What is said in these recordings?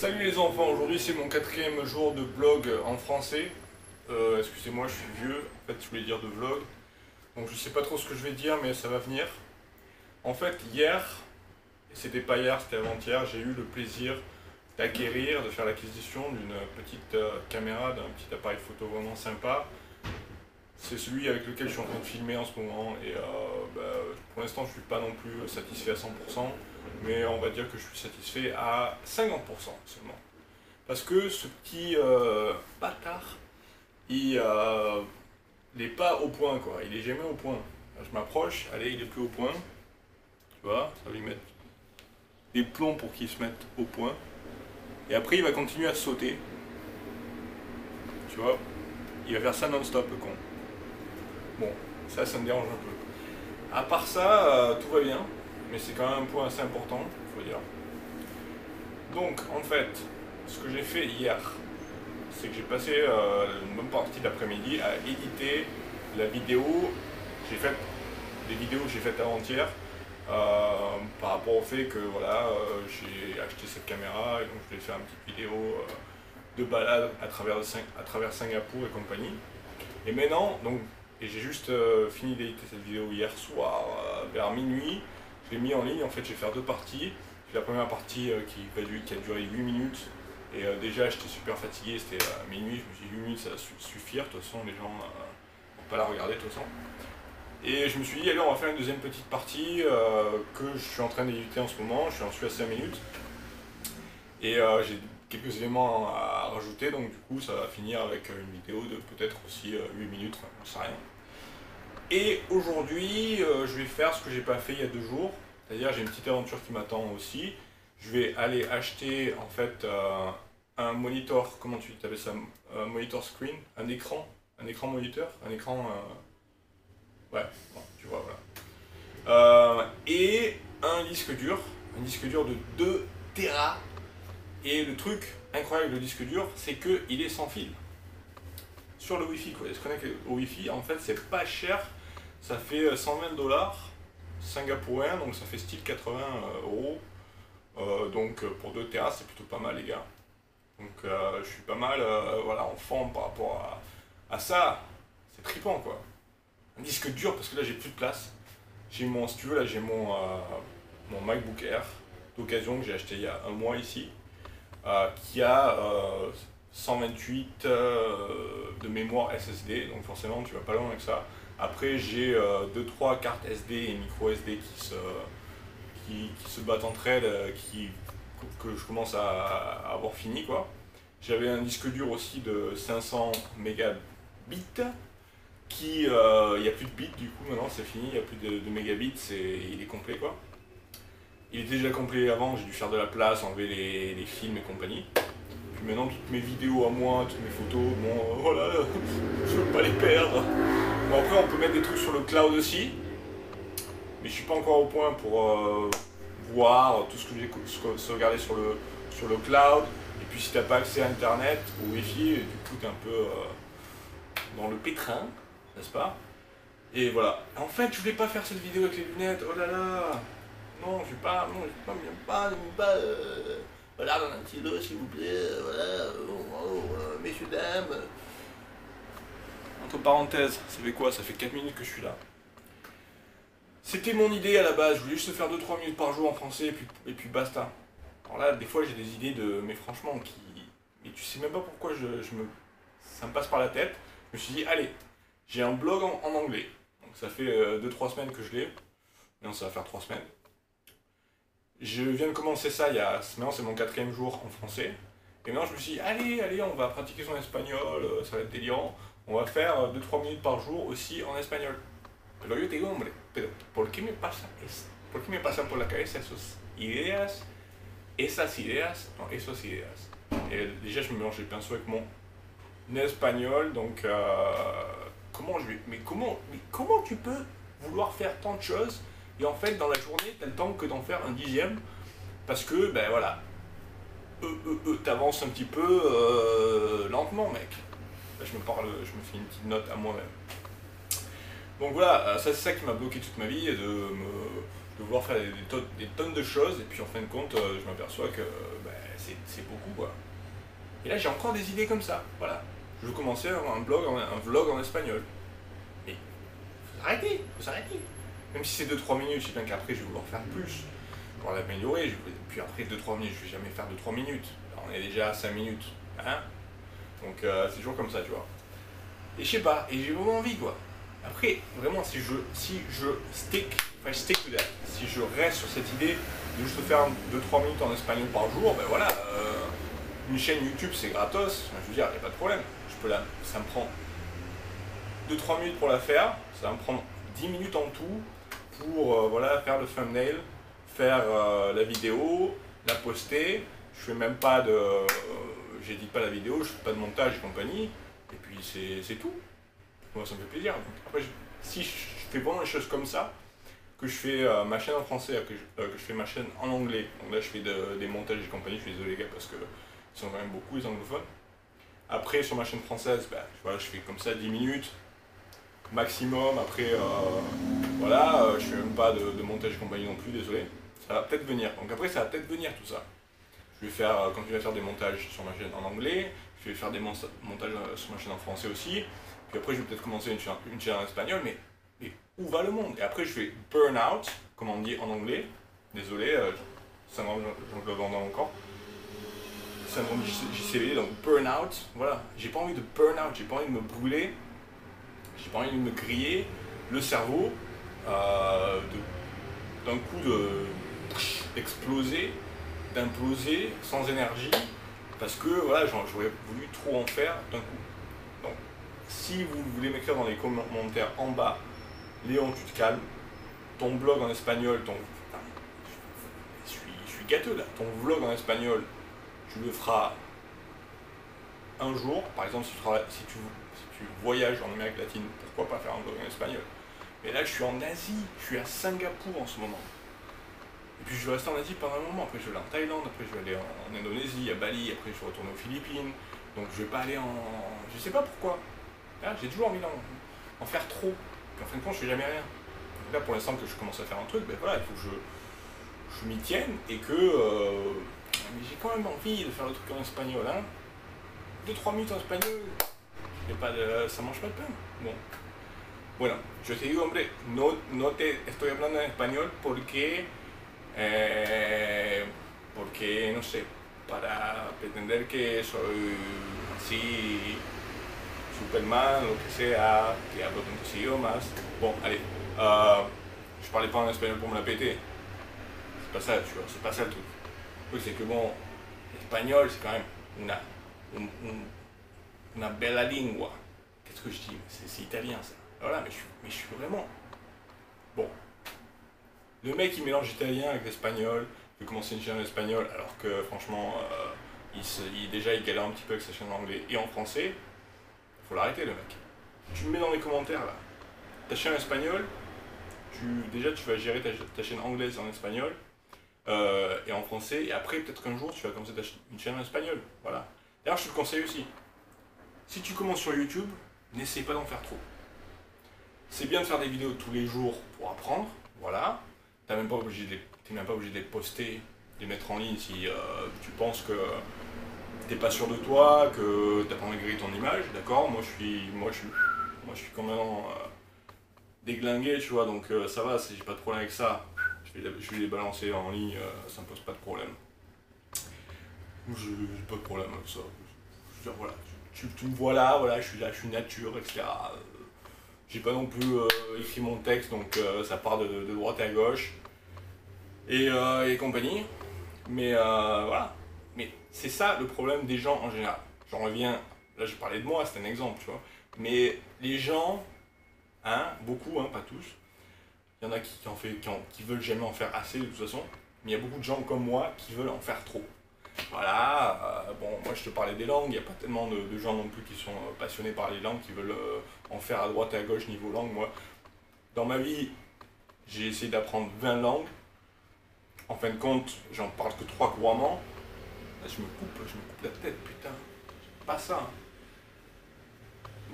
Salut les enfants, aujourd'hui c'est mon quatrième jour de vlog en français. Excusez-moi, je suis vieux, en fait je voulais dire de vlog. Donc je sais pas trop ce que je vais dire mais ça va venir. En fait hier, et c'était pas hier, c'était avant-hier, j'ai eu le plaisir d'acquérir, de faire l'acquisition d'une petite caméra, d'un petit appareil photo vraiment sympa. C'est celui avec lequel je suis en train de filmer en ce moment et pour l'instant je suis pas non plus satisfait à 100%, mais on va dire que je suis satisfait à 50% seulement. Parce que ce petit bâtard, il n'est pas au point quoi, il est jamais au point. Là, je m'approche, allez il est plus au point, tu vois, ça va lui mettre des plombs pour qu'il se mette au point. Et après il va continuer à sauter, tu vois, il va faire ça non-stop le con. Bon, ça me dérange un peu. À part ça, tout va bien, mais c'est quand même un point assez important, il faut dire. Donc, en fait, ce que j'ai fait hier, c'est que j'ai passé une bonne partie de l'après-midi à éditer la vidéo. J'ai fait des vidéos que j'ai faites avant-hier par rapport au fait que voilà, j'ai acheté cette caméra et donc je voulais faire une petite vidéo de balade à travers Singapour et compagnie. Et maintenant, donc, et j'ai juste fini d'éditer cette vidéo hier soir vers minuit. Je l'ai mis en ligne, en fait j'ai fait deux parties. La première partie qui a duré 8 minutes. Et déjà j'étais super fatigué, c'était minuit, je me suis dit 8 minutes ça va suffire, de toute façon les gens ne vont pas la regarder de toute façon. Et je me suis dit allez on va faire une deuxième petite partie que je suis en train d'éditer en ce moment, je suis à 5 minutes. Et j'ai quelques éléments à rajouter, donc du coup ça va finir avec une vidéo de peut-être aussi 8 minutes, enfin j'en sais rien. Et aujourd'hui je vais faire ce que j'ai pas fait il y a 2 jours, c'est-à-dire j'ai une petite aventure qui m'attend aussi. Je vais aller acheter en fait un monitor, comment tu appelles ça, un monitor screen, un écran moniteur, un écran, ouais, bon, tu vois, voilà. Et un disque dur de 2 Tera. Et le truc incroyable du disque dur, c'est qu'il est sans fil. Sur le Wi-Fi, quoi. Il se connecte au Wi-Fi, en fait c'est pas cher, ça fait 120 $ singapouriens, donc ça fait style 80 €. Donc pour 2 Tera c'est plutôt pas mal les gars. Donc je suis pas mal voilà, en forme par rapport à ça. C'est trippant quoi. Un disque dur parce que là j'ai plus de place. J'ai mon, si tu veux, là j'ai mon MacBook Air d'occasion que j'ai acheté il y a un mois ici. Qui a 128 de mémoire SSD, donc forcément tu vas pas loin avec ça. Après j'ai 2-3 cartes SD et micro SD qui se battent entre elles, que je commence à avoir fini quoi. J'avais un disque dur aussi de 500 mégabits qui, il n'y a plus de bits du coup maintenant c'est fini, il n'y a plus de mégabits, il est complet quoi. Il était déjà complet avant, j'ai dû faire de la place, enlever les films et compagnie. Puis maintenant toutes mes vidéos à moi, toutes mes photos, bon voilà, je veux pas les perdre. Bon après on peut mettre des trucs sur le cloud aussi, mais je suis pas encore au point pour voir tout ce que j'ai sauvegardé sur le cloud. Et puis si t'as pas accès à internet ou wifi, du coup t'es un peu dans le pétrin, n'est-ce pas? Et voilà. En fait je voulais pas faire cette vidéo avec les lunettes, oh là là. Non, je vais pas, non, je vais pas, voilà, dans un stylo, s'il vous plaît, voilà, messieurs, dames. Entre parenthèses, ça fait quoi? Ça fait 4 minutes que je suis là. C'était mon idée à la base, je voulais juste faire 2-3 minutes par jour en français et puis basta. Alors là, des fois j'ai des idées mais franchement, mais tu sais même pas pourquoi ça me passe par la tête. Je me suis dit, allez, j'ai un blog en anglais. Donc ça fait 2-3 semaines que je l'ai. Non, ça va faire 3 semaines. Je viens de commencer ça maintenant c'est mon 4e jour en français. Et maintenant je me suis dit, allez, on va pratiquer son espagnol, ça va être délirant. On va faire 2-3 minutes par jour aussi en espagnol. Pero yo te digo, hombre, pero ¿por qué me pasan por la cabeza esas ideas, non, esos ideas. Et déjà je me mélange les pinceaux avec mon espagnol, donc comment tu peux vouloir faire tant de choses et en fait dans la journée t'as le temps que d'en faire un 10e parce que ben voilà t'avances un petit peu lentement mec. Là je me fais une petite note à moi-même. Donc voilà, ça c'est ça qui m'a bloqué toute ma vie, de vouloir faire des tonnes de choses et puis en fin de compte je m'aperçois que ben, c'est beaucoup coup, quoi. Et là, j'ai encore des idées comme ça, voilà. Je veux commencer un vlog en espagnol. Mais faut s'arrêter. Même si c'est 2-3 minutes, je sais bien qu'après, je vais vouloir faire plus. Pour l'améliorer, puis après 2-3 minutes, je vais jamais faire 2-3 minutes. Alors, on est déjà à 5 minutes, hein. Donc c'est toujours comme ça, tu vois. Et je sais pas, et j'ai vraiment envie, quoi. Après, vraiment, si je stick to that, si je reste sur cette idée de juste faire 2-3 minutes en espagnol par jour, ben voilà, une chaîne YouTube c'est gratos, je veux dire, il n'y a pas de problème. Ça me prend 2-3 minutes pour la faire, ça va me prendre 10 minutes en tout pour voilà, faire le thumbnail, faire la vidéo, la poster. Je fais même pas de. J'édite pas la vidéo, je fais pas de montage et compagnie, et puis c'est tout. Moi ça me fait plaisir. Donc, après, si je fais vraiment les choses comme ça, que je fais ma chaîne en français, que je fais ma chaîne en anglais, donc là je fais des montages et compagnie, je suis désolé les gars parce que ils sont quand même beaucoup les anglophones. Après sur ma chaîne française, bah, voilà, je fais comme ça 10 minutes maximum, après voilà, je fais même pas de montage et compagnie non plus, désolé. Ça va peut-être venir, donc après ça va peut-être venir tout ça. Je vais faire, continuer à faire des montages sur ma chaîne en anglais, je vais faire des montages sur ma chaîne en français aussi, puis après je vais peut-être commencer une chaîne en espagnol, mais où va le monde? Et après je vais burn out, comme on dit en anglais, désolé, syndrome Jean-Claude encore, syndrome JCVD, donc burn out, voilà, j'ai pas envie de burn out, j'ai pas envie de me brûler, j'ai pas envie de me griller le cerveau, d'un coup d'exploser, d'imploser sans énergie, parce que voilà, j'aurais voulu trop en faire d'un coup. Donc, si vous voulez m'écrire dans les commentaires en bas, Léon, tu te calmes, ton blog en espagnol, je suis gâteux là, ton vlog en espagnol, tu le feras un jour, par exemple si tu voyages en Amérique latine, pourquoi pas faire un vlog en espagnol. Mais là je suis en Asie, je suis à Singapour en ce moment. Et puis je vais rester en Asie pendant un moment, après je vais aller en Thaïlande, après je vais aller en Indonésie, à Bali, après je vais retourner aux Philippines. Donc je vais pas aller en. Je sais pas pourquoi. Là j'ai toujours envie d'en faire trop. Puis en fin de compte je fais jamais rien. Donc là pour l'instant que je commence à faire un truc, ben voilà, il faut que je m'y tienne et que. Mais j'ai quand même envie de faire le truc en espagnol, hein. 2-3 minutes en espagnol, ça mange pas de pain. Bon. Bueno, yo te digo, hombre, no te estoy hablando en español porque, no sé, para pretender que soy así, Superman, lo que sea, que hablo tantos idiomas. Bon, allez, je parlais pas en espagnol pour me la péter. C'est pas ça, tu vois, c'est pas ça le truc. Le truc, c'est que bon, l'espagnol, c'est quand même una bella lingua. Qu'est-ce que je dis? C'est italien ça. Voilà, mais je suis vraiment. Bon. Le mec il mélange italien avec l'espagnol, il veut commencer une chaîne en espagnol alors que franchement déjà il galère un petit peu avec sa chaîne en anglais et en français. Faut l'arrêter le mec. Tu me mets dans les commentaires là. Ta chaîne en espagnol, déjà tu vas gérer ta chaîne anglaise en espagnol et en français et après peut-être qu'un jour tu vas commencer une chaîne en espagnol. Voilà. D'ailleurs je te le conseille aussi. Si tu commences sur YouTube, n'essaie pas d'en faire trop. C'est bien de faire des vidéos tous les jours pour apprendre, voilà. T'es même pas obligé de les poster, de les mettre en ligne si tu penses que t'es pas sûr de toi, que t'as pas envie de griller ton image, d'accord. Moi je suis quand même déglingué, tu vois, donc ça va, j'ai pas de problème avec ça. Je vais les balancer en ligne, ça me pose pas de problème. J'ai pas de problème avec ça. Je veux dire, voilà, tu me vois là, voilà, je suis là, je suis nature, etc. J'ai pas non plus écrit mon texte, donc ça part de droite à gauche et compagnie. Mais voilà. Mais c'est ça le problème des gens en général. J'en reviens, là je parlais de moi, c'est un exemple, tu vois. Mais les gens, hein, beaucoup, hein, pas tous, il y en a qui veulent jamais en faire assez de toute façon, mais il y a beaucoup de gens comme moi qui veulent en faire trop. Voilà, bon, moi je te parlais des langues, il n'y a pas tellement de gens non plus qui sont passionnés par les langues, qui veulent en faire à droite et à gauche niveau langue. Moi, dans ma vie, j'ai essayé d'apprendre 20 langues. En fin de compte, j'en parle que 3 couramment. Là, je me coupe la tête, putain. C'est pas ça.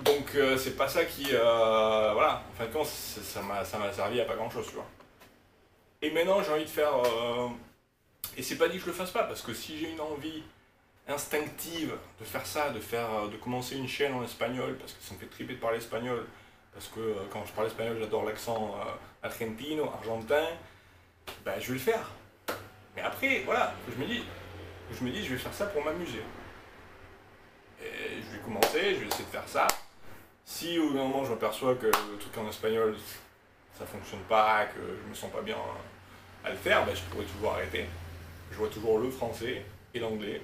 Donc c'est pas ça qui... voilà, en fin de compte, ça m'a servi à pas grand chose, tu vois. Et maintenant, j'ai envie de faire... Et c'est pas dit que je le fasse pas, parce que si j'ai une envie instinctive de faire ça, de commencer une chaîne en espagnol, parce que ça me fait triper de parler espagnol, parce que quand je parle espagnol, j'adore l'accent argentino, argentin, ben je vais le faire. Mais après, voilà, je me dis, je vais faire ça pour m'amuser. Et je vais commencer, je vais essayer de faire ça. Si au bout d'un moment je m'aperçois que le truc en espagnol ça fonctionne pas, que je me sens pas bien à le faire, ben je pourrais toujours arrêter. Je vois toujours le français et l'anglais.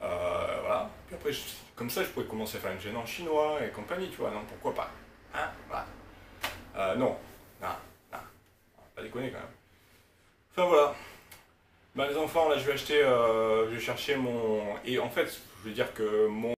Voilà. Puis après, comme ça, je pourrais commencer à faire une chaîne en chinois et compagnie, tu vois. Non, pourquoi pas? Hein? Voilà. Non. Non. Non. Pas déconner quand même. Enfin voilà. Ben, les enfants, là, je vais acheter, je vais chercher mon. Et en fait, je veux dire que mon